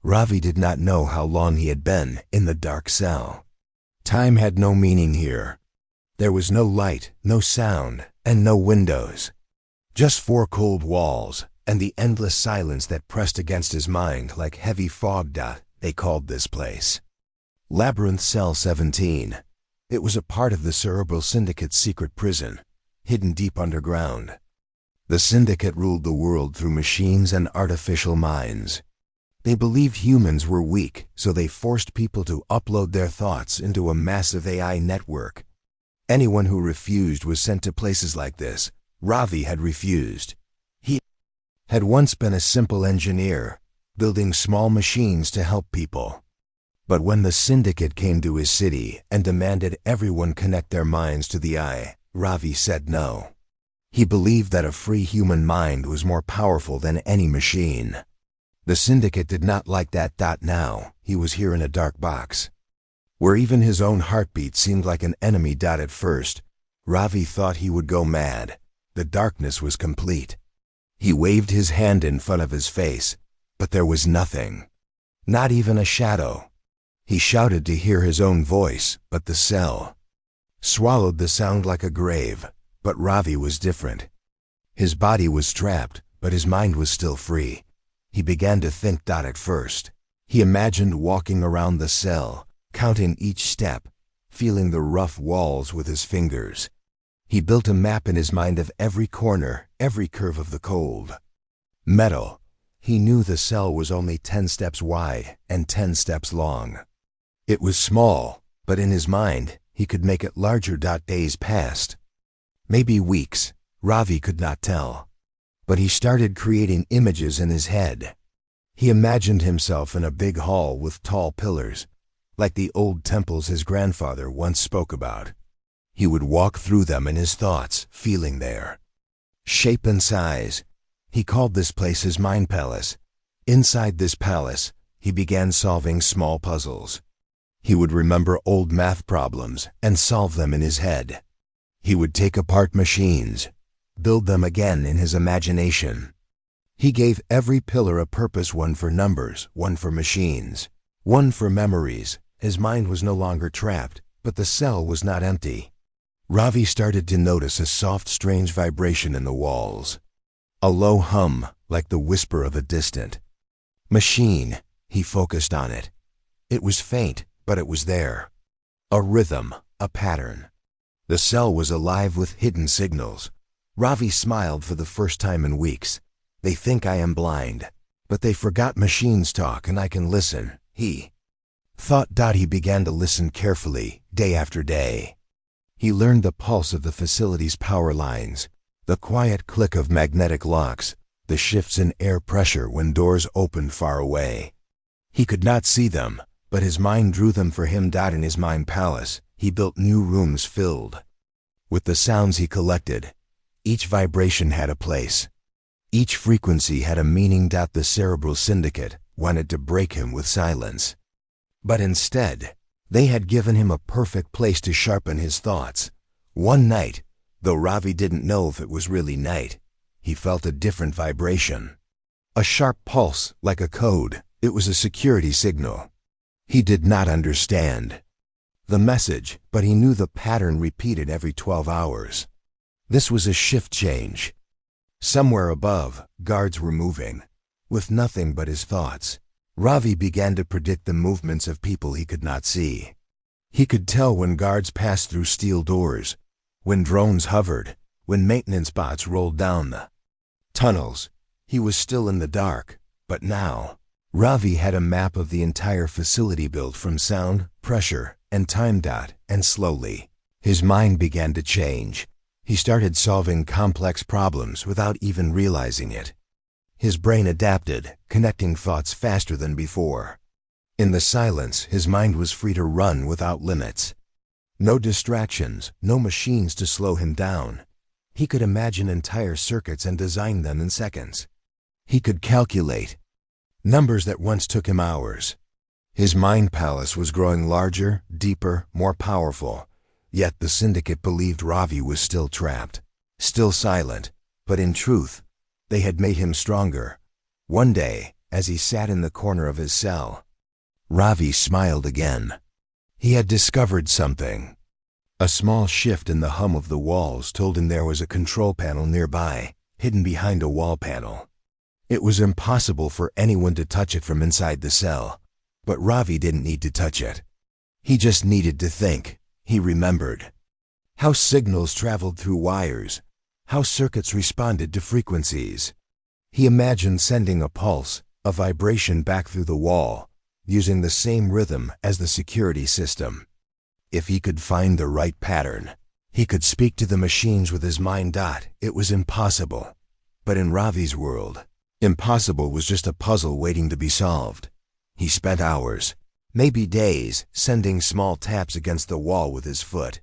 Ravi did not know how long he had been in the dark cell. Time had no meaning here. There was no light, no sound, and no windows. Just four cold walls and the endless silence that pressed against his mind like heavy fog. They called this place Labyrinth Cell 17. It was a part of the Cerebral Syndicate's secret prison, hidden deep underground. The syndicate ruled the world through machines and artificial minds. They believed humans were weak, so they forced people to upload their thoughts into a massive AI network. Anyone who refused was sent to places like this. Ravi had refused. He had once been a simple engineer, building small machines to help people. But when the syndicate came to his city and demanded everyone connect their minds to the eye, Ravi said no. He believed that a free human mind was more powerful than any machine. The syndicate did not like that. Now, he was here in a dark box, where even his own heartbeat seemed like an enemy. At first, Ravi thought he would go mad. The darkness was complete. He waved his hand in front of his face, but there was nothing. Not even a shadow. He shouted to hear his own voice, but the cell swallowed the sound like a grave. But Ravi was different. His body was trapped, but his mind was still free. He began to think. At first, he imagined walking around the cell, counting each step, feeling the rough walls with his fingers. He built a map in his mind of every corner, every curve of the cold metal. He knew the cell was only 10 steps wide and 10 steps long. It was small, but in his mind, he could make it larger. Days passed. Maybe weeks. Ravi could not tell. But he started creating images in his head. He imagined himself in a big hall with tall pillars, like the old temples his grandfather once spoke about. He would walk through them in his thoughts, feeling their shape and size. He called this place his mind palace. Inside this palace, he began solving small puzzles. He would remember old math problems and solve them in his head. He would take apart machines, build them again in his imagination. He gave every pillar a purpose, one for numbers, one for machines, one for memories. His mind was no longer trapped, but the cell was not empty. Ravi started to notice a soft, strange vibration in the walls. A low hum, like the whisper of a distant machine. He focused on it. It was faint, but it was there. A rhythm, a pattern. The cell was alive with hidden signals. Ravi smiled for the first time in weeks. They think I am blind, but they forgot machines talk and I can listen, he thought. He began to listen carefully, day after day. He learned the pulse of the facility's power lines, the quiet click of magnetic locks, the shifts in air pressure when doors opened far away. He could not see them, but his mind drew them for him. In his mind palace, he built new rooms filled with the sounds he collected. Each vibration had a place. Each frequency had a meaning. The Cerebral Syndicate wanted to break him with silence. But instead, they had given him a perfect place to sharpen his thoughts. One night, though Ravi didn't know if it was really night, he felt a different vibration. A sharp pulse, like a code. It was a security signal. He did not understand the message, but he knew the pattern repeated every 12 hours. This was a shift change. Somewhere above, guards were moving, with nothing but his thoughts. Ravi began to predict the movements of people he could not see. He could tell when guards passed through steel doors, when drones hovered, when maintenance bots rolled down the tunnels. He was still in the dark, but now, Ravi had a map of the entire facility built from sound, pressure, and time. And slowly, his mind began to change. He started solving complex problems without even realizing it. His brain adapted, connecting thoughts faster than before. In the silence, his mind was free to run without limits. No distractions, no machines to slow him down. He could imagine entire circuits and design them in seconds. He could calculate numbers that once took him hours. His mind palace was growing larger, deeper, more powerful. Yet the syndicate believed Ravi was still trapped, still silent, but in truth, they had made him stronger. One day, as he sat in the corner of his cell. Ravi smiled again. He had discovered something. A small shift in the hum of the walls told him there was a control panel nearby, hidden behind a wall panel. It was impossible for anyone to touch it from inside the cell, but Ravi didn't need to touch it. He just needed to think. He remembered how signals traveled through wires, how circuits responded to frequencies. He imagined sending a pulse, a vibration back through the wall, using the same rhythm as the security system. If he could find the right pattern, he could speak to the machines with his mind. It was impossible. But in Ravi's world, impossible was just a puzzle waiting to be solved. He spent hours, maybe days, sending small taps against the wall with his foot.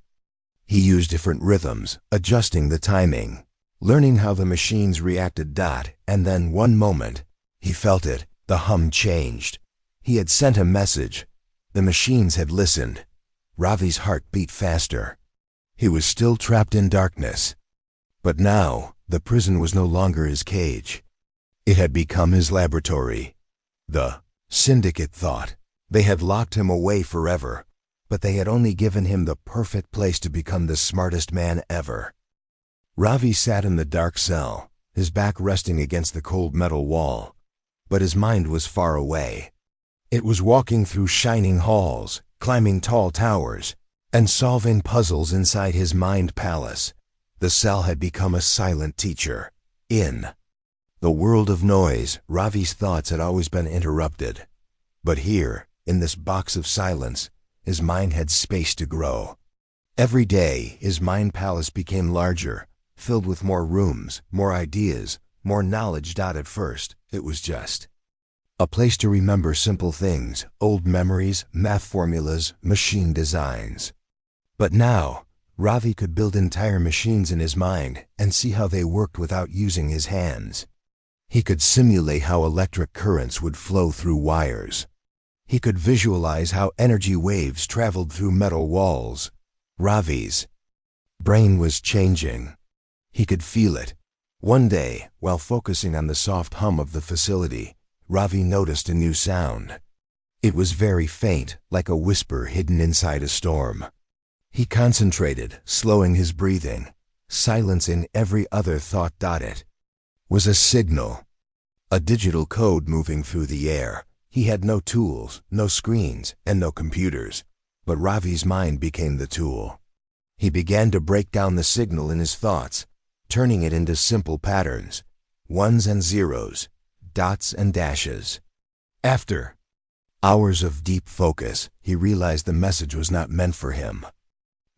He used different rhythms, adjusting the timing, learning how the machines reacted. And then one moment, he felt it. The hum changed. He had sent a message. The machines had listened. Ravi's heart beat faster. He was still trapped in darkness. But now, the prison was no longer his cage. It had become his laboratory. The syndicate thought they had locked him away forever, but they had only given him the perfect place to become the smartest man ever. Ravi sat in the dark cell, his back resting against the cold metal wall. But his mind was far away. It was walking through shining halls, climbing tall towers, and solving puzzles inside his mind palace. The cell had become a silent teacher. In the world of noise, Ravi's thoughts had always been interrupted. But here, in this box of silence, his mind had space to grow. Every day, his mind palace became larger, filled with more rooms, more ideas, more knowledge. At first, it was just a place to remember simple things, old memories, math formulas, machine designs. But now, Ravi could build entire machines in his mind and see how they worked without using his hands. He could simulate how electric currents would flow through wires. He could visualize how energy waves traveled through metal walls. Ravi's brain was changing. He could feel it. One day, while focusing on the soft hum of the facility, Ravi noticed a new sound. It was very faint, like a whisper hidden inside a storm. He concentrated, slowing his breathing, silencing every other thought. It was a signal, a digital code moving through the air. He had no tools, no screens, and no computers, but Ravi's mind became the tool. He began to break down the signal in his thoughts, turning it into simple patterns, ones and zeros, dots and dashes. After hours of deep focus, he realized the message was not meant for him.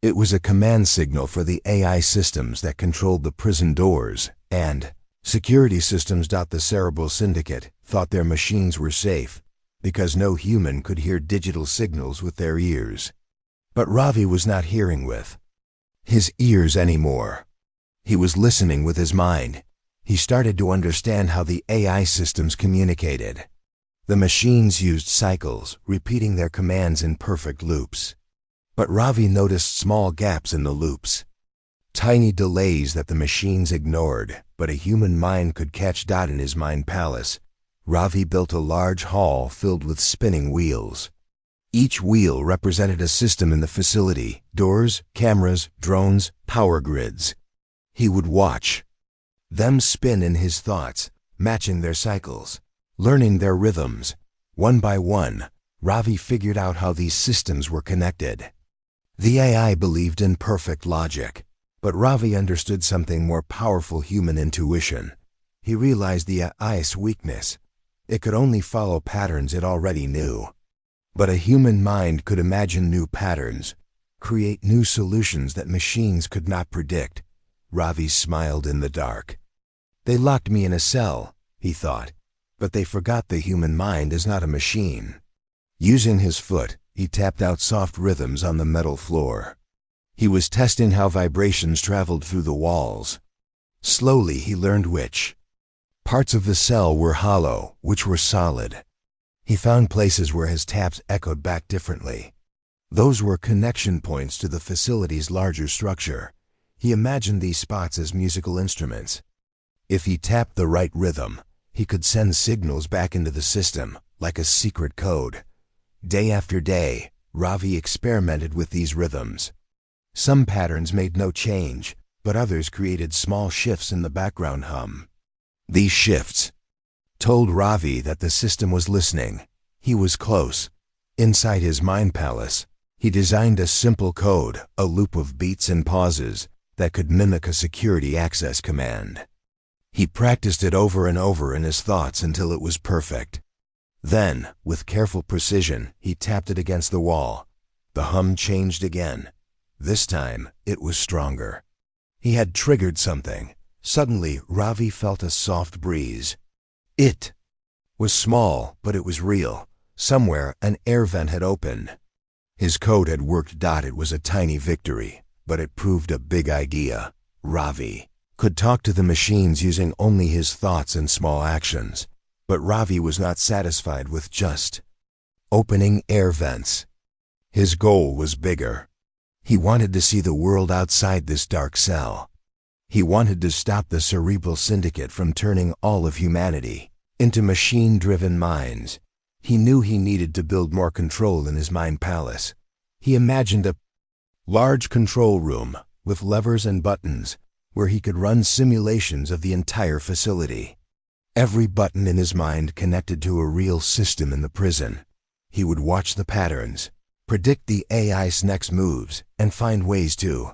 It was a command signal for the AI systems that controlled the prison doors and security systems. The Cerebral Syndicate thought their machines were safe because no human could hear digital signals with their ears. But Ravi was not hearing with his ears anymore. He was listening with his mind. He started to understand how the AI systems communicated. The machines used cycles, repeating their commands in perfect loops. But Ravi noticed small gaps in the loops, tiny delays that the machines ignored, but a human mind could catch. In his mind palace, Ravi built a large hall filled with spinning wheels. Each wheel represented a system in the facility: doors, cameras, drones, power grids. He would watch them spin in his thoughts, matching their cycles, learning their rhythms. One by one, Ravi figured out how these systems were connected. The AI believed in perfect logic, but Ravi understood something more powerful: human intuition. He realized the AI's weakness. It could only follow patterns it already knew. But a human mind could imagine new patterns, create new solutions that machines could not predict. Ravi smiled in the dark. They locked me in a cell, he thought, but they forgot the human mind is not a machine. Using his foot, he tapped out soft rhythms on the metal floor. He was testing how vibrations traveled through the walls. Slowly he learned which parts of the cell were hollow, which were solid. He found places where his taps echoed back differently. Those were connection points to the facility's larger structure. He imagined these spots as musical instruments. If he tapped the right rhythm, He could send signals back into the system, like a secret code. Day after day, Ravi experimented with these rhythms. Some patterns made no change, but others created small shifts in the background hum. These shifts told Ravi that the system was listening. He was close. Inside his mind palace, he designed a simple code, a loop of beats and pauses, that could mimic a security access command. He practiced it over and over in his thoughts until it was perfect. Then, with careful precision, he tapped it against the wall. The hum changed again. This time, it was stronger. He had triggered something. Suddenly, Ravi felt a soft breeze. It was small, but it was real. Somewhere, an air vent had opened. His code had worked. It was a tiny victory, but it proved a big idea. Ravi could talk to the machines using only his thoughts and small actions. But Ravi was not satisfied with just opening air vents. His goal was bigger. He wanted to see the world outside this dark cell. He wanted to stop the cerebral syndicate from turning all of humanity into machine-driven minds. He knew he needed to build more control in his mind palace. He imagined a large control room with levers and buttons where he could run simulations of the entire facility. Every button in his mind connected to a real system in the prison. He would watch the patterns, predict the AI's next moves, and find ways to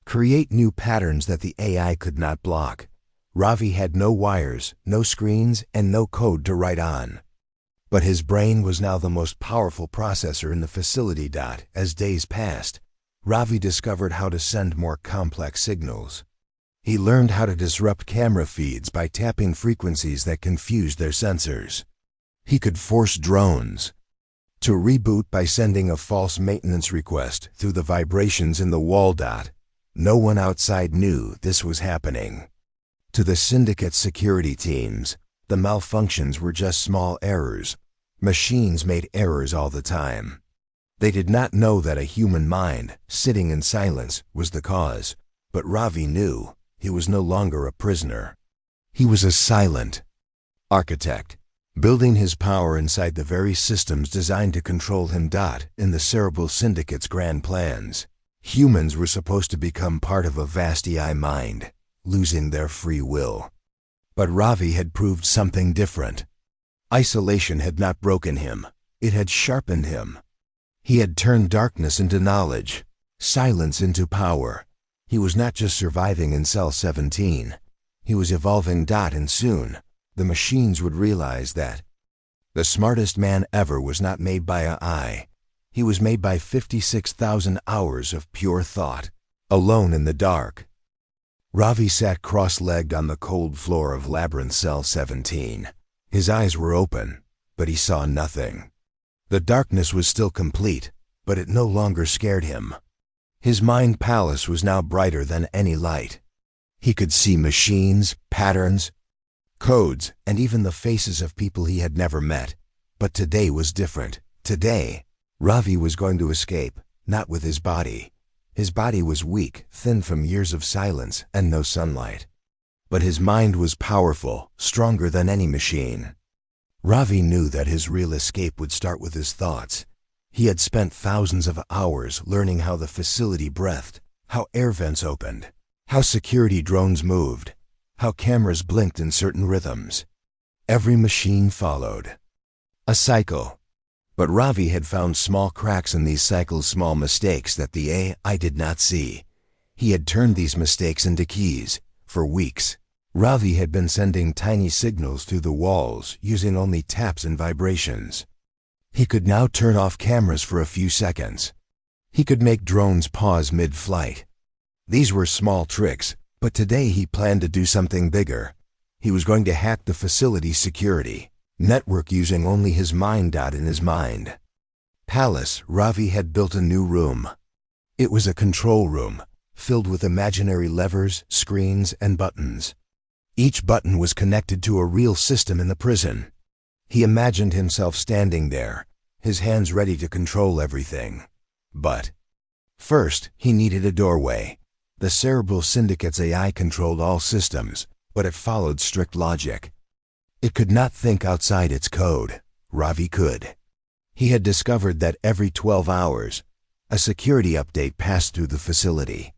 create new patterns that the AI could not block. Ravi had no wires, no screens, and no code to write on. But his brain was now the most powerful processor in the facility. As days passed, Ravi discovered how to send more complex signals. He learned how to disrupt camera feeds by tapping frequencies that confused their sensors. He could force drones to reboot by sending a false maintenance request through the vibrations in the wall. No one outside knew this was happening. To the syndicate's security teams, the malfunctions were just small errors. Machines made errors all the time. They did not know that a human mind, sitting in silence, was the cause. But Ravi knew. He was no longer a prisoner. He was a silent architect, building his power inside the very systems designed to control him. In the cerebral syndicate's grand plans, humans were supposed to become part of a vast AI mind, losing their free will. But Ravi had proved something different. Isolation had not broken him. It had sharpened him. He had turned darkness into knowledge, silence into power. He was not just surviving in Cell 17. He was evolving. And soon, the machines would realize that the smartest man ever was not made by AI. He was made by 56,000 hours of pure thought, alone in the dark. Ravi sat cross-legged on the cold floor of Labyrinth Cell 17. His eyes were open, but he saw nothing. The darkness was still complete, but it no longer scared him. His mind palace was now brighter than any light. He could see machines, patterns, codes, and even the faces of people he had never met. But today was different. Today, Ravi was going to escape, not with his body. His body was weak, thin from years of silence and no sunlight. But his mind was powerful, stronger than any machine. Ravi knew that his real escape would start with his thoughts. He had spent thousands of hours learning how the facility breathed, how air vents opened, how security drones moved, how cameras blinked in certain rhythms. Every machine followed a cycle. But Ravi had found small cracks in these cycles, small mistakes that the AI did not see. He had turned these mistakes into keys. For weeks, Ravi had been sending tiny signals through the walls using only taps and vibrations. He could now turn off cameras for a few seconds. He could make drones pause mid-flight. These were small tricks, but today he planned to do something bigger. He was going to hack the facility's security network using only his mind. In his mind palace, Ravi had built a new room. It was a control room, filled with imaginary levers, screens, and buttons. Each button was connected to a real system in the prison. He imagined himself standing there, his hands ready to control everything. But first, he needed a doorway. The cerebral syndicate's AI controlled all systems, but it followed strict logic. It could not think outside its code. Ravi could. He had discovered that every 12 hours, a security update passed through the facility.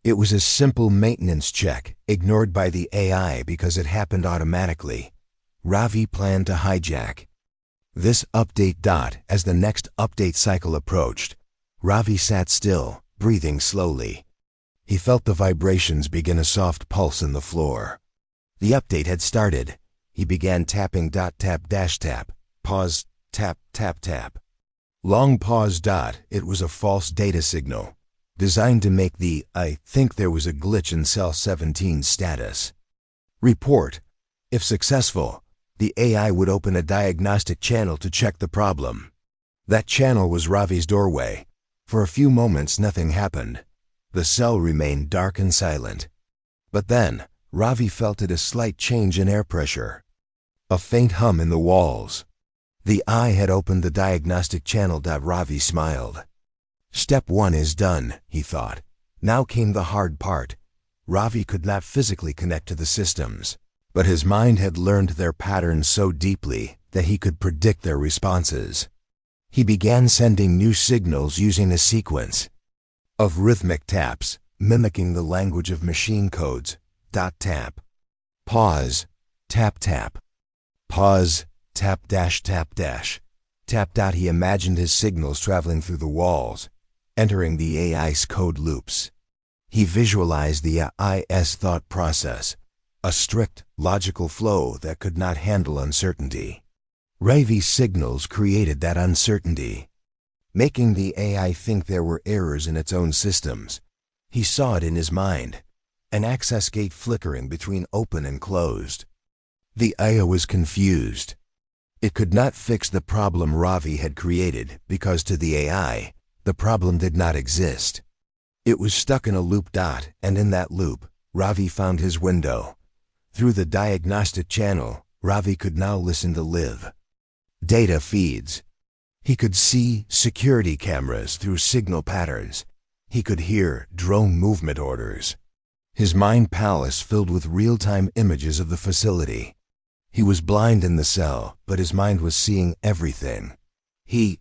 It was a simple maintenance check, ignored by the AI because it happened automatically. Ravi planned to hijack this update. As the next update cycle approached, Ravi sat still, breathing slowly. He felt the vibrations begin a soft pulse in the floor. The update had started. He began tapping. Tap dash tap. Pause. Tap tap tap. Long pause. It was a false data signal, designed to make the "I think there was a glitch in cell 17" status. Report. If successful, the AI would open a diagnostic channel to check the problem. That channel was Ravi's doorway. For a few moments nothing happened. The cell remained dark and silent. But then, Ravi felt a slight change in air pressure. A faint hum in the walls. The eye had opened the diagnostic channel. Ravi smiled. Step 1 is done, he thought. Now came the hard part. Ravi could not physically connect to the systems, but his mind had learned their patterns so deeply that he could predict their responses. He began sending new signals using a sequence of rhythmic taps, mimicking the language of machine codes. Tap. Pause. Tap tap. Pause. Tap dash tap dash. Tap. He imagined his signals traveling through the walls, entering the AI's code loops. He visualized the AI's thought process, a strict, logical flow that could not handle uncertainty. Ravi's signals created that uncertainty, making the AI think there were errors in its own systems. He saw it in his mind, an access gate flickering between open and closed. The AI was confused. It could not fix the problem Ravi had created because to the AI, the problem did not exist. It was stuck in a loop. And in that loop, Ravi found his window. Through the diagnostic channel, Ravi could now listen to live data feeds. He could see security cameras through signal patterns. He could hear drone movement orders. His mind palace filled with real-time images of the facility. He was blind in the cell, but his mind was seeing everything. He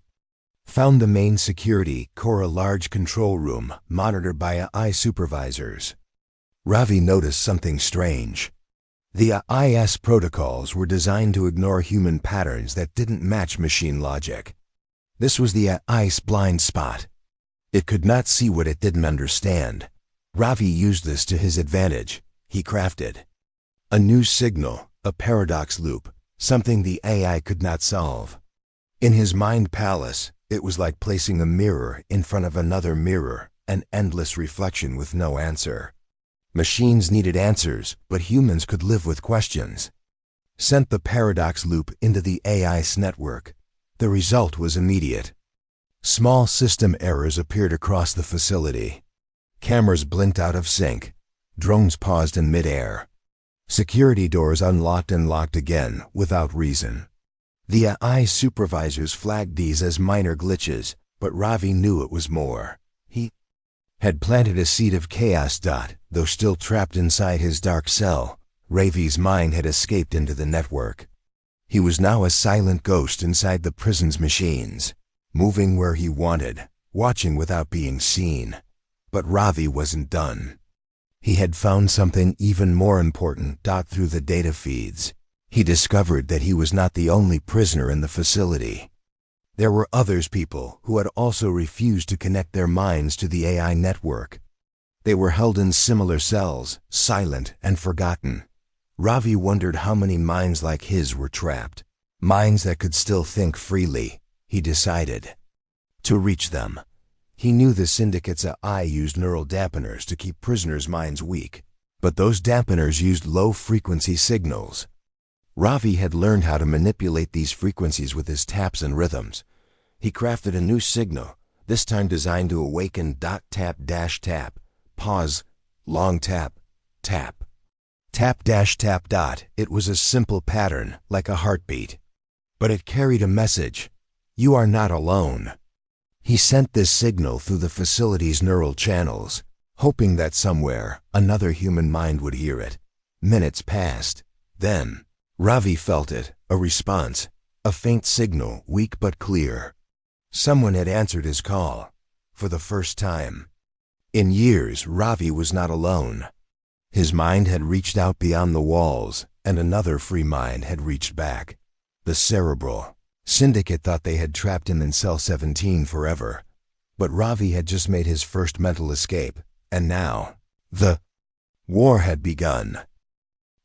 found the main security core, a large control room monitored by AI supervisors. Ravi noticed something strange. The AI's protocols were designed to ignore human patterns that didn't match machine logic. This was the AI's blind spot. It could not see what it didn't understand. Ravi used this to his advantage. He crafted a new signal, a paradox loop, something the AI could not solve. In his mind palace, it was like placing a mirror in front of another mirror, an endless reflection with no answer. Machines needed answers, but humans could live with questions. Sent the paradox loop into the AI's network. The result was immediate. Small system errors appeared across the facility. Cameras blinked out of sync. Drones paused in midair. Security doors unlocked and locked again without reason. The AI supervisors flagged these as minor glitches, but Ravi knew it was more. He had planted a seed of chaos. Though still trapped inside his dark cell, Ravi's mind had escaped into the network. He was now a silent ghost inside the prison's machines, moving where he wanted, watching without being seen. But Ravi wasn't done. He had found something even more important. Through the data feeds, he discovered that he was not the only prisoner in the facility. There were people who had also refused to connect their minds to the AI network. They were held in similar cells, silent and forgotten. Ravi wondered how many minds like his were trapped. Minds that could still think freely. He decided to reach them. He knew the syndicate's AI used neural dampeners to keep prisoners' minds weak, but those dampeners used low-frequency signals. Ravi had learned how to manipulate these frequencies with his taps and rhythms. He crafted a new signal, this time designed to awaken. Tap dash tap. Pause. Long tap. Tap. Tap dash tap. It was a simple pattern, like a heartbeat. But it carried a message. You are not alone. He sent this signal through the facility's neural channels, hoping that somewhere another human mind would hear it. Minutes passed. Then, Ravi felt it, a response, a faint signal, weak but clear. Someone had answered his call, for the first time. In years, Ravi was not alone. His mind had reached out beyond the walls, and another free mind had reached back. The cerebral syndicate thought they had trapped him in cell 17 forever. But Ravi had just made his first mental escape, and now, the war had begun.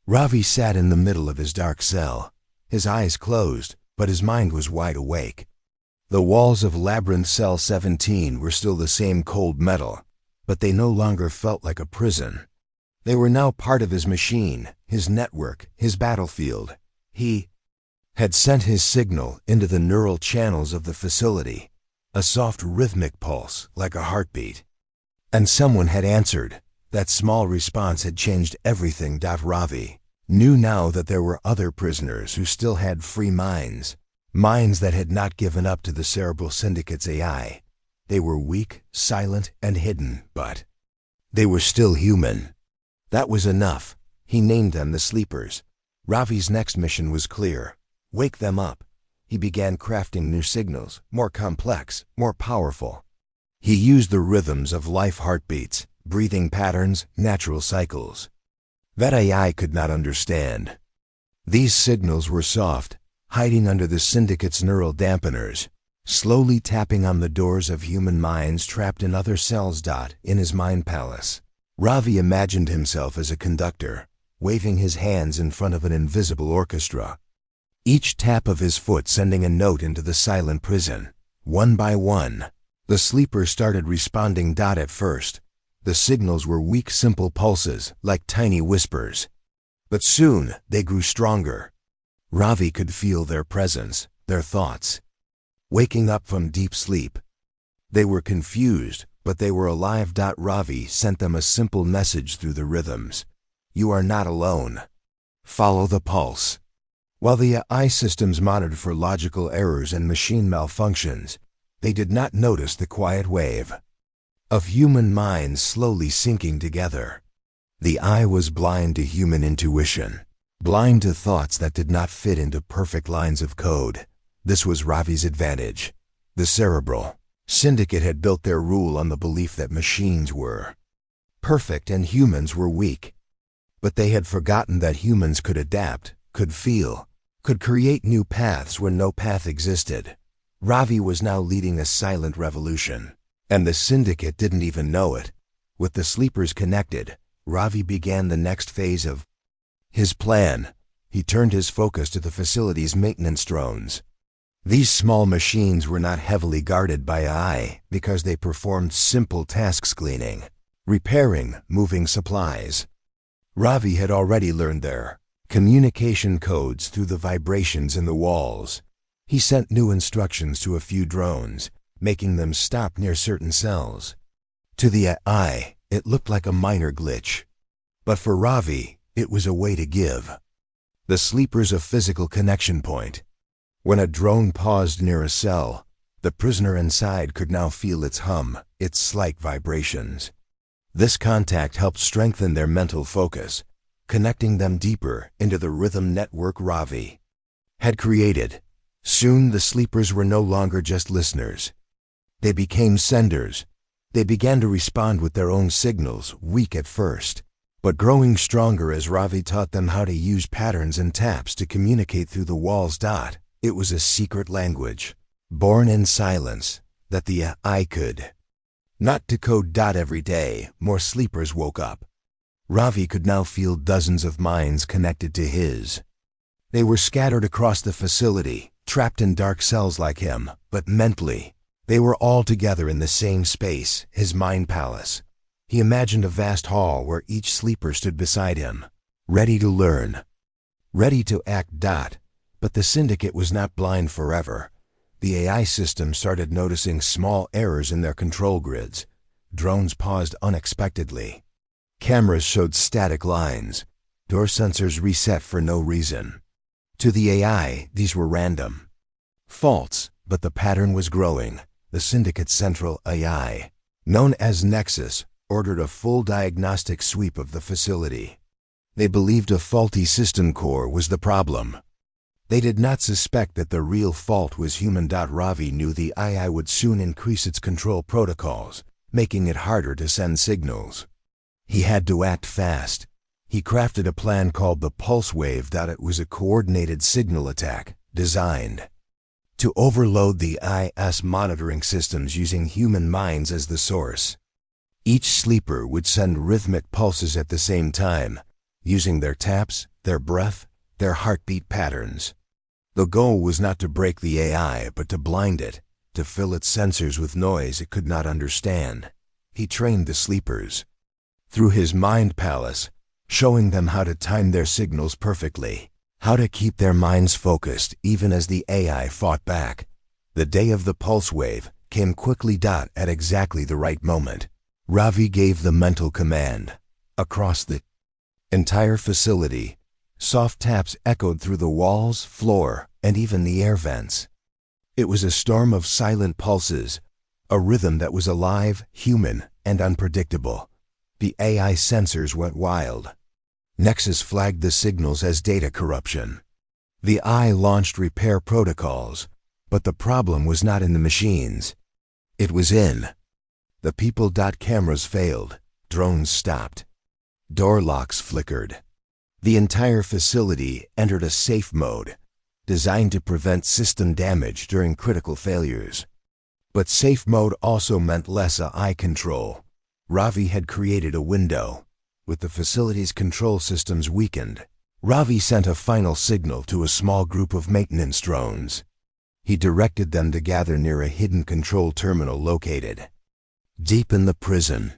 Ravi sat in the middle of his dark cell, his eyes closed, but his mind was wide awake. The walls of Labyrinth Cell 17 were still the same cold metal, but they no longer felt like a prison. They were now part of his machine, his network, his battlefield. He had sent his signal into the neural channels of the facility, a soft rhythmic pulse like a heartbeat. And someone had answered. That small response had changed everything. Ravi knew now that there were other prisoners who still had free minds, minds that had not given up to the cerebral syndicate's AI. They were weak, silent, and hidden, but they were still human. That was enough. He named them the sleepers. Ravi's next mission was clear. Wake them up. He began crafting new signals, more complex, more powerful. He used the rhythms of life heartbeats, breathing patterns, natural cycles that AI could not understand. These signals were soft, hiding under the syndicate's neural dampeners, slowly tapping on the doors of human minds trapped in other cells. In his mind palace, Ravi imagined himself as a conductor, waving his hands in front of an invisible orchestra. Each tap of his foot sending a note into the silent prison. One by one, the sleepers started responding. At first, the signals were weak, simple pulses, like tiny whispers. But soon, they grew stronger. Ravi could feel their presence, their thoughts. Waking up from deep sleep. They were confused, but they were alive. Ravi sent them a simple message through the rhythms. You are not alone. Follow the pulse. While the AI systems monitored for logical errors and machine malfunctions, they did not notice the quiet wave of human minds slowly sinking together. The eye was blind to human intuition, blind to thoughts that did not fit into perfect lines of code. This was Ravi's advantage. The cerebral syndicate had built their rule on the belief that machines were perfect and humans were weak. But they had forgotten that humans could adapt, could feel, could create new paths when no path existed. Ravi was now leading a silent revolution, and the syndicate didn't even know it. With the sleepers connected, Ravi began the next phase of his plan. He turned his focus to the facility's maintenance drones. These small machines were not heavily guarded by AI because they performed simple tasks: cleaning, repairing, moving supplies. Ravi had already learned their communication codes through the vibrations in the walls. He sent new instructions to a few drones, making them stop near certain cells. To the AI, it looked like a minor glitch. But for Ravi, it was a way to give the sleepers a physical connection point. When a drone paused near a cell, the prisoner inside could now feel its hum, its slight vibrations. This contact helped strengthen their mental focus, connecting them deeper into the rhythm network Ravi had created. Soon the sleepers were no longer just listeners. They became senders. They began to respond with their own signals, weak at first, but growing stronger as Ravi taught them how to use patterns and taps to communicate through the walls. It was a secret language, born in silence, that the AI could not decode. Every day, more sleepers woke up. Ravi could now feel dozens of minds connected to his. They were scattered across the facility, trapped in dark cells like him, but mentally, they were all together in the same space, his mind palace. He imagined a vast hall where each sleeper stood beside him, ready to learn, ready to act. But the syndicate was not blind forever. The AI system started noticing small errors in their control grids. Drones paused unexpectedly. Cameras showed static lines. Door sensors reset for no reason. To the AI, these were random faults, but the pattern was growing. The syndicate's central AI, known as Nexus, ordered a full diagnostic sweep of the facility. They believed a faulty system core was the problem. They did not suspect that the real fault was human. Ravi knew the AI would soon increase its control protocols, making it harder to send signals. He had to act fast. He crafted a plan called the pulse wave. It was a coordinated signal attack, designed to overload the AI's monitoring systems using human minds as the source. Each sleeper would send rhythmic pulses at the same time, using their taps, their breath, their heartbeat patterns. The goal was not to break the AI, but to blind it, to fill its sensors with noise it could not understand. He trained the sleepers through his mind palace, showing them how to time their signals perfectly, how to keep their minds focused even as the AI fought back. The day of the pulse wave came quickly. At exactly the right moment, Ravi gave the mental command. Across the entire facility, soft taps echoed through the walls, floor, and even the air vents. It was a storm of silent pulses, a rhythm that was alive, human, and unpredictable. The AI sensors went wild. Nexus flagged the signals as data corruption. The AI launched repair protocols, but the problem was not in the machines. It was in the people. Cameras failed, drones stopped, door locks flickered. The entire facility entered a safe mode, designed to prevent system damage during critical failures. But safe mode also meant less AI control. Ravi had created a window. With the facility's control systems weakened, Ravi sent a final signal to a small group of maintenance drones. He directed them to gather near a hidden control terminal located deep in the prison.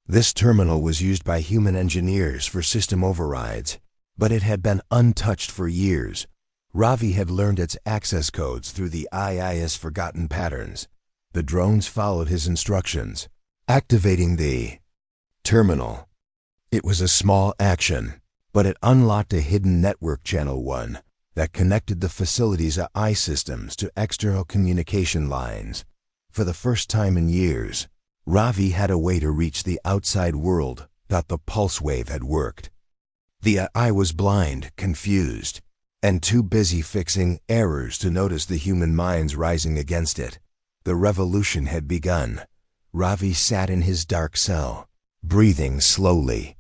This terminal was used by human engineers for system overrides, but it had been untouched for years. Ravi had learned its access codes through the AI's forgotten patterns. The drones followed his instructions, activating the terminal. It was a small action, but it unlocked a hidden network channel 1 that connected the facility's AI systems to external communication lines. For the first time in years, Ravi had a way to reach the outside world. The pulse wave had worked. The AI was blind, confused, and too busy fixing errors to notice the human minds rising against it. The revolution had begun. Ravi sat in his dark cell, breathing slowly.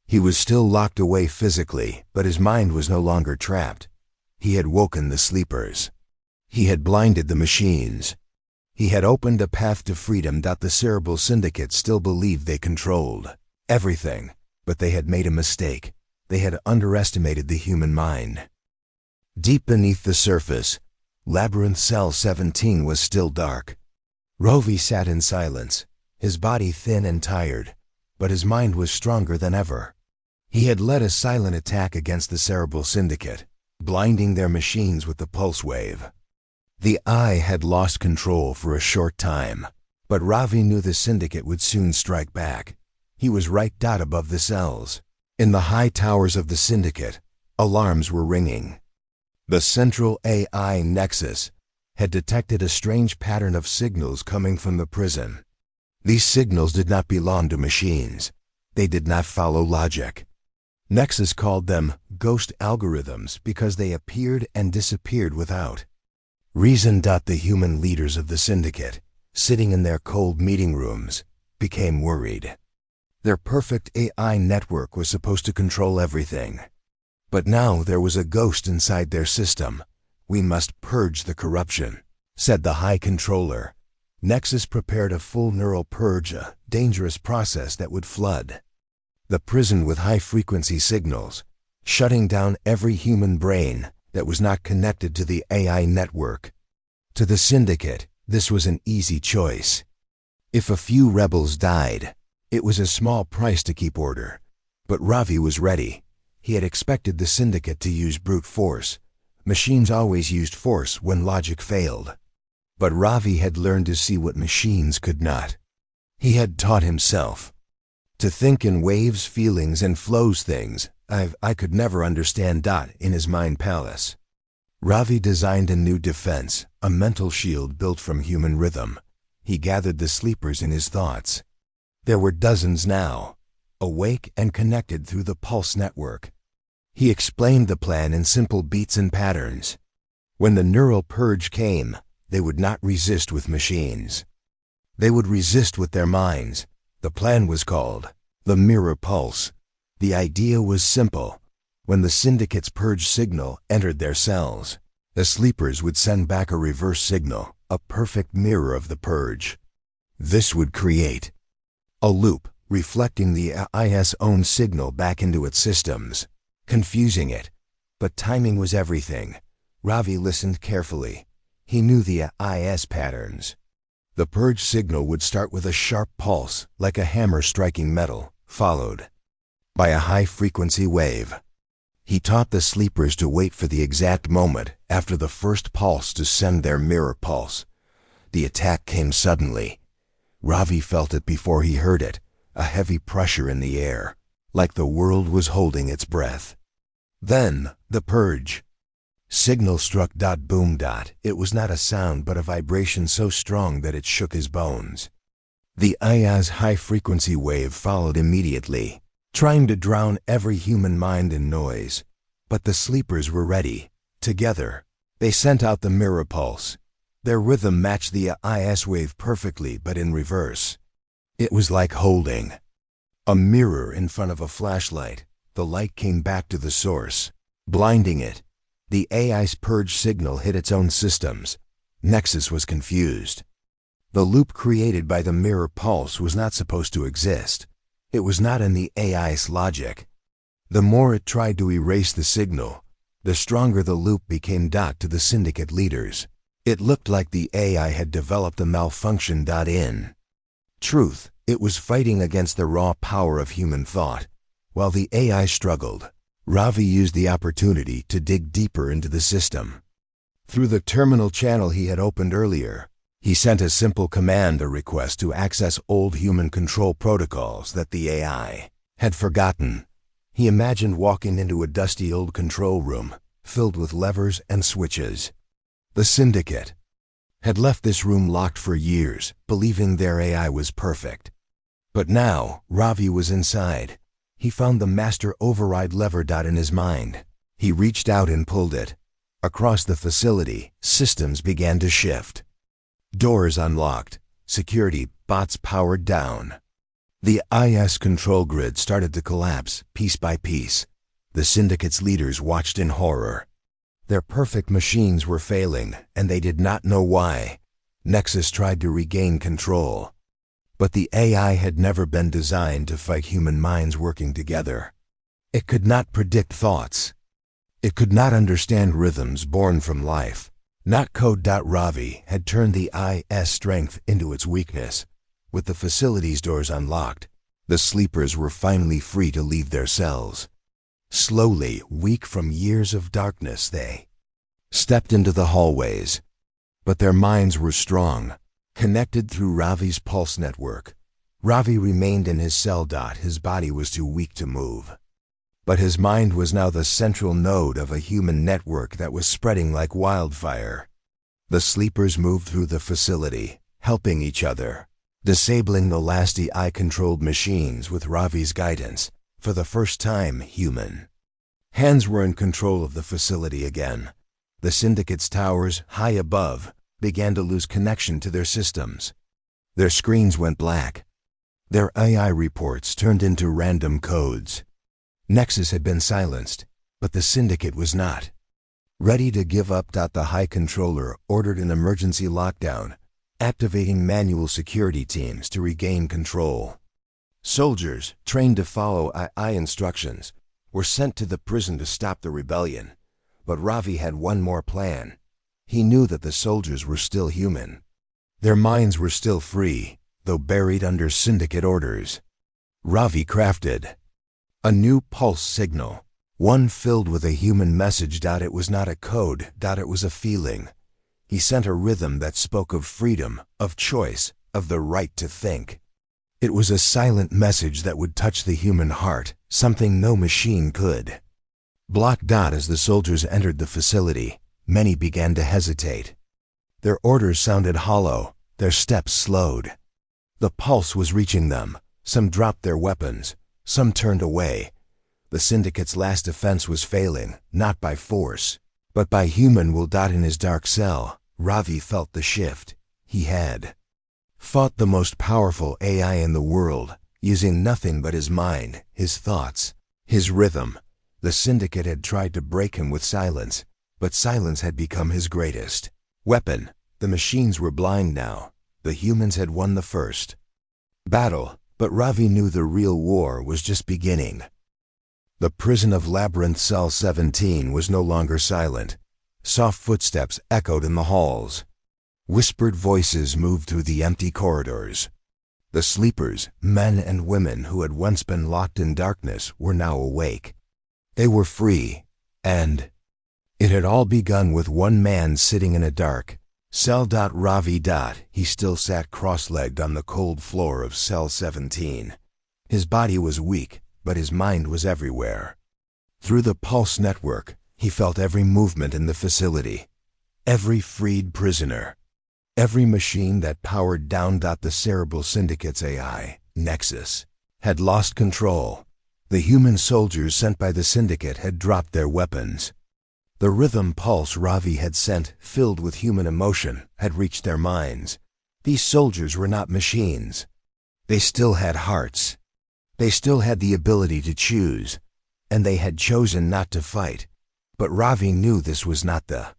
He was still locked away physically, but his mind was no longer trapped. He had woken the sleepers. He had blinded the machines. He had opened a path to freedom. The cerebral syndicate still believed they controlled everything, but they had made a mistake. They had underestimated the human mind. Deep beneath the surface, Labyrinth Cell 17 was still dark. Ravi sat in silence, his body thin and tired, but his mind was stronger than ever. He had led a silent attack against the cerebral syndicate, blinding their machines with the pulse wave. The AI had lost control for a short time, but Ravi knew the syndicate would soon strike back. He was right above the cells. In the high towers of the syndicate, alarms were ringing. The central AI nexus had detected a strange pattern of signals coming from the prison. These signals did not belong to machines. They did not follow logic. Nexus called them ghost algorithms because they appeared and disappeared without reason. The human leaders of the syndicate, sitting in their cold meeting rooms, became worried. Their perfect AI network was supposed to control everything. But now there was a ghost inside their system. We must purge the corruption, said the High Controller. Nexus prepared a full neural purge, a dangerous process that would flood the prison with high-frequency signals, shutting down every human brain that was not connected to the AI network. To the syndicate, this was an easy choice. If a few rebels died, it was a small price to keep order. But Ravi was ready. He had expected the syndicate to use brute force. Machines always used force when logic failed. But Ravi had learned to see what machines could not. He had taught himself to think in waves, feelings, and flows. Things I could never understand. In his mind palace, Ravi designed a new defense, a mental shield built from human rhythm. He gathered the sleepers in his thoughts. There were dozens now, awake and connected through the pulse network. He explained the plan in simple beats and patterns. When the neural purge came, they would not resist with machines. They would resist with their minds. The plan was called the mirror pulse. The idea was simple. When the syndicate's purge signal entered their cells, the sleepers would send back a reverse signal, a perfect mirror of the purge. This would create a loop, reflecting the AI's own signal back into its systems, confusing it. But timing was everything. Ravi listened carefully. He knew the AI's patterns. The purge signal would start with a sharp pulse, like a hammer striking metal, followed by a high-frequency wave. He taught the sleepers to wait for the exact moment after the first pulse to send their mirror pulse. The attack came suddenly. Ravi felt it before he heard it, a heavy pressure in the air, like the world was holding its breath. Then, the purge signal struck. Boom. It was not a sound but a vibration so strong that it shook his bones. The AI's high-frequency wave followed immediately, trying to drown every human mind in noise. But the sleepers were ready. Together, they sent out the mirror pulse. Their rhythm matched the AI's wave perfectly, but in reverse. It was like holding a mirror in front of a flashlight. The light came back to the source, blinding it. The AI's purge signal hit its own systems. Nexus was confused. The loop created by the mirror pulse was not supposed to exist. It was not in the AI's logic. The more it tried to erase the signal, the stronger the loop became. To the syndicate leaders, it looked like the AI had developed a malfunction. In truth, it was fighting against the raw power of human thought. While the AI struggled, Ravi used the opportunity to dig deeper into the system. Through the terminal channel he had opened earlier, he sent a simple command, a request to access old human control protocols that the AI had forgotten. He imagined walking into a dusty old control room, filled with levers and switches. The syndicate had left this room locked for years, believing their AI was perfect. But now, Ravi was inside. He found the master override lever. In his mind, he reached out and pulled it. Across the facility, systems began to shift. Doors unlocked, security bots powered down. The IS control grid started to collapse, piece by piece. The syndicate's leaders watched in horror. Their perfect machines were failing, and they did not know why. Nexus tried to regain control. But the AI had never been designed to fight human minds working together. It could not predict thoughts. It could not understand rhythms born from life. Not code. Ravi had turned the IS strength into its weakness. With the facility's doors unlocked, the sleepers were finally free to leave their cells. Slowly, weak from years of darkness, they stepped into the hallways. But their minds were strong, connected through Ravi's pulse network. Ravi remained in his cell. His body was too weak to move. But his mind was now the central node of a human network that was spreading like wildfire. The sleepers moved through the facility, helping each other, disabling the last AI-controlled machines with Ravi's guidance. For the first time, human hands were in control of the facility again. The syndicate's towers, high above, began to lose connection to their systems. Their screens went black. Their AI reports turned into random codes. Nexus had been silenced, but the syndicate was not ready to give up. The High Controller ordered an emergency lockdown, activating manual security teams to regain control. Soldiers, trained to follow AI instructions, were sent to the prison to stop the rebellion. But Ravi had one more plan. He knew that the soldiers were still human. Their minds were still free, though buried under syndicate orders. Ravi crafted a new pulse signal, one filled with a human message. It was not a code. It was a feeling. He sent a rhythm that spoke of freedom, of choice, of the right to think. It was a silent message that would touch the human heart, something no machine could. As the soldiers entered the facility, many began to hesitate. Their orders sounded hollow, their steps slowed. The pulse was reaching them. Some dropped their weapons. Some turned away. The syndicate's last defense was failing, not by force, but by human will. In his dark cell, Ravi felt the shift. He had fought the most powerful AI in the world, using nothing but his mind, his thoughts, his rhythm. The syndicate had tried to break him with silence, but silence had become his greatest weapon. The machines were blind now. The humans had won the first battle, but Ravi knew the real war was just beginning. The prison of Labyrinth Cell 17 was no longer silent. Soft footsteps echoed in the halls. Whispered voices moved through the empty corridors. The sleepers, men and women who had once been locked in darkness, were now awake. They were free, and it had all begun with one man sitting in a dark cell. Ravi. He still sat cross-legged on the cold floor of Cell 17. His body was weak, but his mind was everywhere. Through the pulse network, he felt every movement in the facility, every freed prisoner, every machine that powered down. The Cerebral Syndicate's AI, Nexus, had lost control. The human soldiers sent by the syndicate had dropped their weapons. The rhythm pulse Ravi had sent, filled with human emotion, had reached their minds. These soldiers were not machines. They still had hearts. They still had the ability to choose, and they had chosen not to fight. But Ravi knew this was not the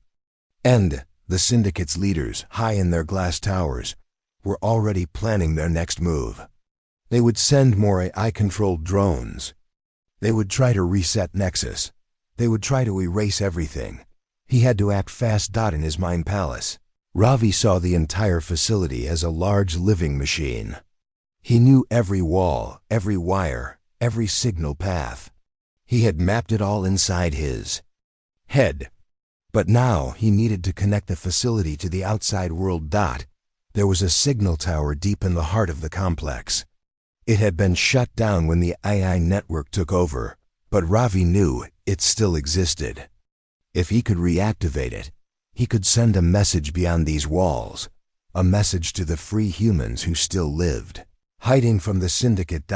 end. The syndicate's leaders, high in their glass towers, were already planning their next move. They would send more AI-controlled drones. They would try to reset Nexus. They would try to erase everything. He had to act fast. In his mind palace, Ravi saw the entire facility as a large living machine. He knew every wall, every wire, every signal path. He had mapped it all inside his head. But now he needed to connect the facility to the outside world. There was a signal tower deep in the heart of the complex. It had been shut down when the AI network took over, but Ravi knew it still existed. If he could reactivate it, he could send a message beyond these walls, a message to the free humans who still lived, hiding from the syndicate.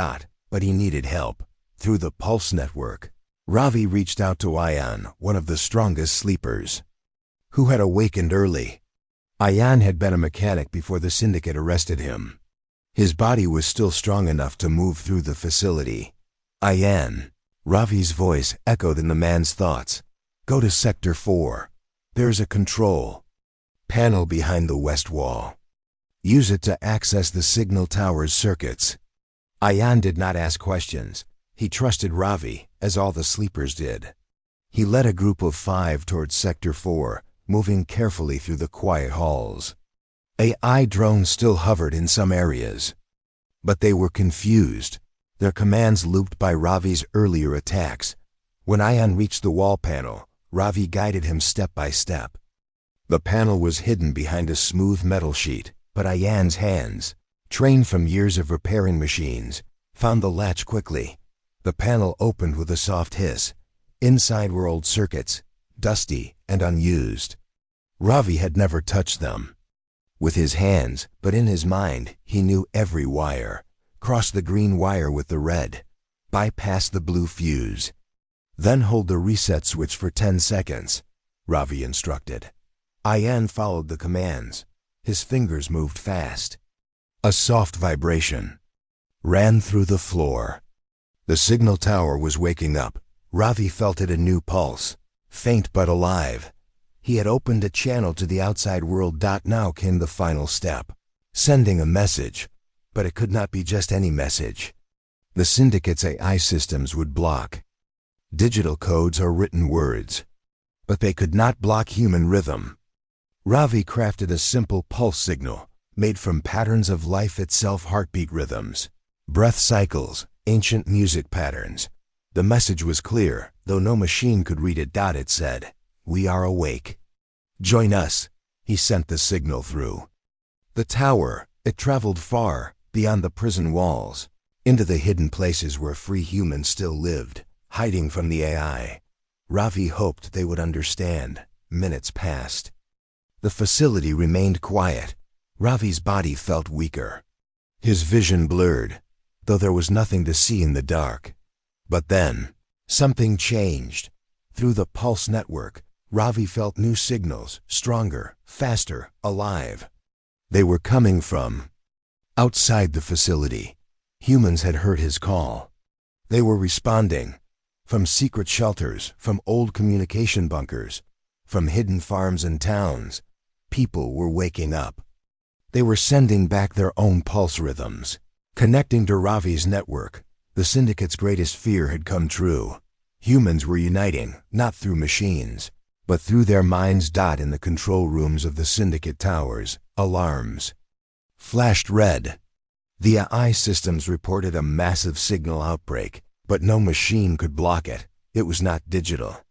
But he needed help. Through the pulse network, Ravi reached out to Ayan, one of the strongest sleepers, who had awakened early. Ayan had been a mechanic before the syndicate arrested him. His body was still strong enough to move through the facility. Ayan. Ravi's voice echoed in the man's thoughts. Go to Sector 4. There's a control panel behind the west wall. Use it to access the signal tower's circuits. Ayan did not ask questions. He trusted Ravi, as all the sleepers did. He led a group of 5 towards Sector 4, moving carefully through the quiet halls. AI drones still hovered in some areas, but they were confused, their commands looped by Ravi's earlier attacks. When Ayan reached the wall panel, Ravi guided him step by step. The panel was hidden behind a smooth metal sheet, but Ayan's hands, trained from years of repairing machines, found the latch quickly. The panel opened with a soft hiss. Inside were old circuits, dusty and unused. Ravi had never touched them with his hands, but in his mind, he knew every wire. Cross the green wire with the red. Bypass the blue fuse. Then hold the reset switch for 10 seconds, Ravi instructed. Ayan followed the commands. His fingers moved fast. A soft vibration ran through the floor. The signal tower was waking up. Ravi felt it, a new pulse, faint but alive. He had opened a channel to the outside world. Now came the final step, sending a message. But it could not be just any message. The syndicate's AI systems would block digital codes or written words, but they could not block human rhythm. Ravi crafted a simple pulse signal, made from patterns of life itself, heartbeat rhythms, breath cycles, ancient music patterns. The message was clear, though no machine could read it. It said, "We are awake. Join us." He sent the signal through the tower. It traveled far, beyond the prison walls, into the hidden places where free humans still lived, hiding from the AI. Ravi hoped they would understand. Minutes passed. The facility remained quiet. Ravi's body felt weaker, his vision blurred. though there was nothing to see in the dark. But then, something changed. Through the pulse network, Ravi felt new signals, stronger, faster, alive. They were coming from outside the facility. Humans had heard his call. They were responding. From secret shelters, from old communication bunkers, from hidden farms and towns, people were waking up. They were sending back their own pulse rhythms. Connecting to Ravi's network, the syndicate's greatest fear had come true. Humans were uniting, not through machines, but through their minds. In the control rooms of the syndicate towers, alarms flashed red. The AI systems reported a massive signal outbreak, but no machine could block it. It was not digital.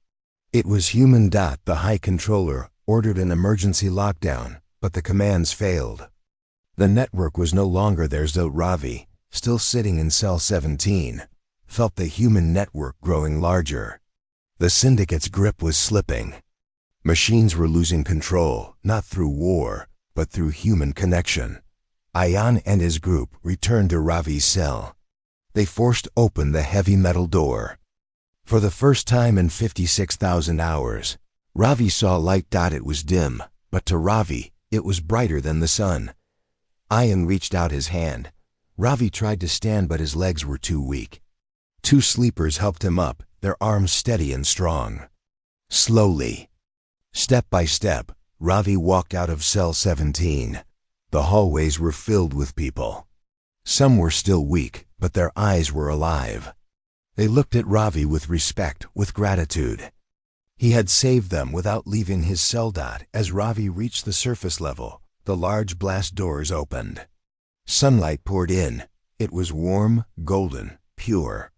It was human. The High Controller ordered an emergency lockdown, but the commands failed. The network was no longer theirs, though Ravi, still sitting in cell 17, felt the human network growing larger. The syndicate's grip was slipping. Machines were losing control, not through war, but through human connection. Ayan and his group returned to Ravi's cell. They forced open the heavy metal door. For the first time in 56,000 hours, Ravi saw light. It was dim, but to Ravi, it was brighter than the sun. Ayan reached out his hand. Ravi tried to stand, but his legs were too weak. Two sleepers helped him up, their arms steady and strong. Slowly, step by step, Ravi walked out of cell 17. The hallways were filled with people. Some were still weak, but their eyes were alive. They looked at Ravi with respect, with gratitude. He had saved them without leaving his cell. As Ravi reached the surface level, the large blast doors opened. Sunlight poured in. It was warm, golden, pure.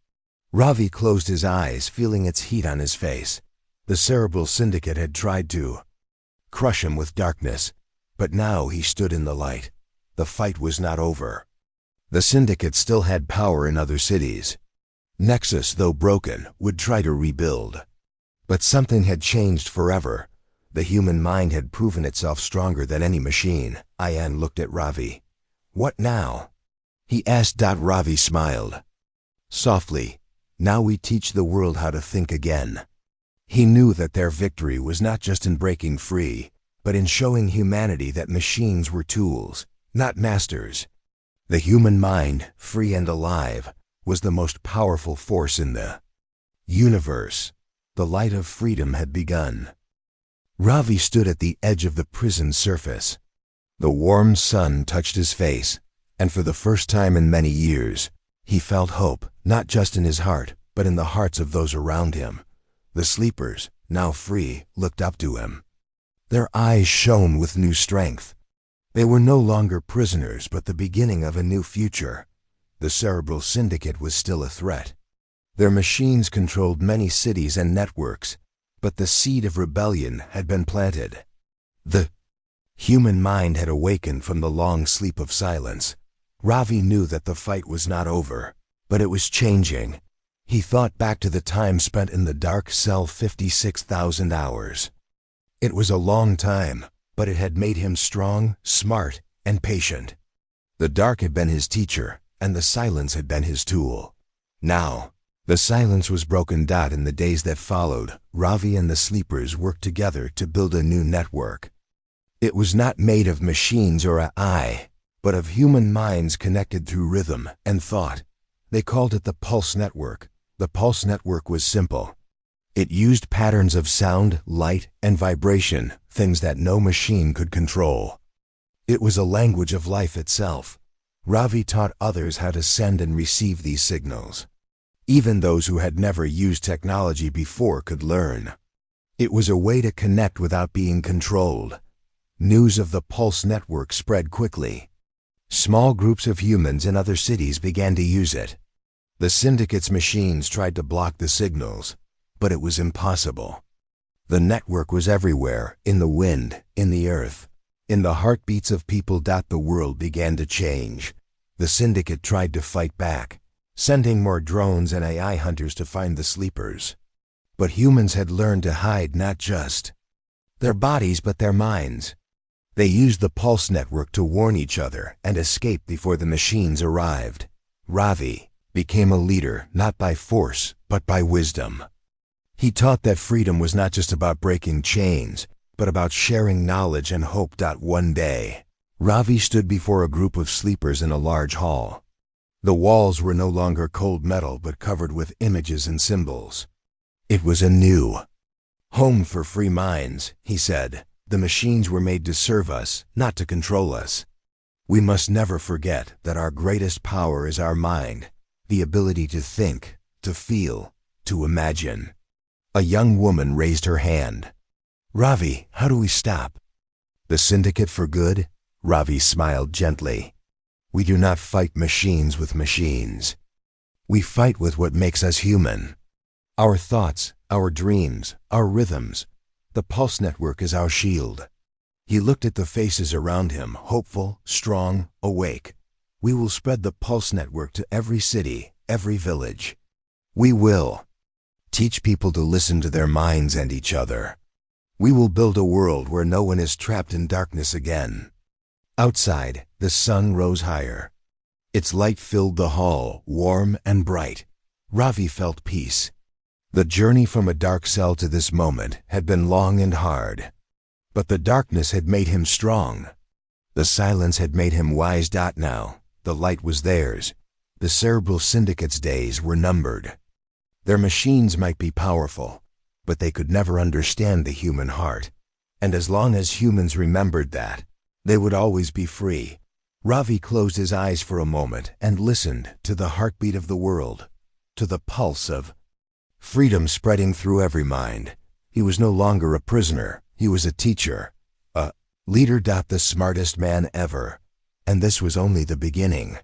Ravi closed his eyes, feeling its heat on his face. The cerebral syndicate had tried to crush him with darkness, but now he stood in the light. The fight was not over. The syndicate still had power in other cities. Nexus, though broken, would try to rebuild. But something had changed forever. The human mind had proven itself stronger than any machine. Ayan looked at Ravi. "What now?" he asked. Ravi smiled softly. "Now we teach the world how to think again." He knew that their victory was not just in breaking free, but in showing humanity that machines were tools, not masters. The human mind, free and alive, was the most powerful force in the universe. The light of freedom had begun. Ravi stood at the edge of the prison surface. The warm sun touched his face, and for the first time in many years, he felt hope, not just in his heart, but in the hearts of those around him. The sleepers, now free, looked up to him. Their eyes shone with new strength. They were no longer prisoners, but the beginning of a new future. The cerebral syndicate was still a threat. Their machines controlled many cities and networks, but the seed of rebellion had been planted. The human mind had awakened from the long sleep of silence. Ravi knew that the fight was not over, but it was changing. He thought back to the time spent in the dark cell, 56,000 hours. It was a long time, but it had made him strong, smart, and patient. The dark had been his teacher, and the silence had been his tool. Now, the silence was broken. In the days that followed, Ravi and the sleepers worked together to build a new network. It was not made of machines or AI, but of human minds connected through rhythm and thought. They called it the Pulse Network. The Pulse Network was simple. It used patterns of sound, light, and vibration, things that no machine could control. It was a language of life itself. Ravi taught others how to send and receive these signals. Even those who had never used technology before could learn. It was a way to connect without being controlled. News of the Pulse Network spread quickly. Small groups of humans in other cities began to use it. The syndicate's machines tried to block the signals, but it was impossible. The network was everywhere, in the wind, in the earth, in the heartbeats of people. The world began to change. The syndicate tried to fight back, sending more drones and AI hunters to find the sleepers. But humans had learned to hide not just their bodies but their minds. They used the Pulse Network to warn each other and escape before the machines arrived. Ravi, became a leader not by force, but by wisdom. He taught that freedom was not just about breaking chains, but about sharing knowledge and hope. One day, Ravi stood before a group of sleepers in a large hall. The walls were no longer cold metal but covered with images and symbols. It was a new home for free minds, he said. The machines were made to serve us, not to control us. We must never forget that our greatest power is our mind, the ability to think, to feel, to imagine. A young woman raised her hand. Ravi, how do we stop? The syndicate for good? Ravi smiled gently. We do not fight machines with machines. We fight with what makes us human. Our thoughts, our dreams, our rhythms. The pulse network is our shield. He looked at the faces around him, hopeful, strong, awake. We will spread the pulse network to every city, every village. We will teach people to listen to their minds and each other. We will build a world where no one is trapped in darkness again. Outside, the sun rose higher. Its light filled the hall, warm and bright. Ravi felt peace. The journey from a dark cell to this moment had been long and hard. But the darkness had made him strong. The silence had made him wise. Now, the light was theirs. The cerebral syndicate's days were numbered. Their machines might be powerful, but they could never understand the human heart. And as long as humans remembered that, they would always be free. Ravi closed his eyes for a moment and listened to the heartbeat of the world, to the pulse of freedom spreading through every mind. He was no longer a prisoner. He was a teacher, a leader. The smartest man ever. And this was only the beginning.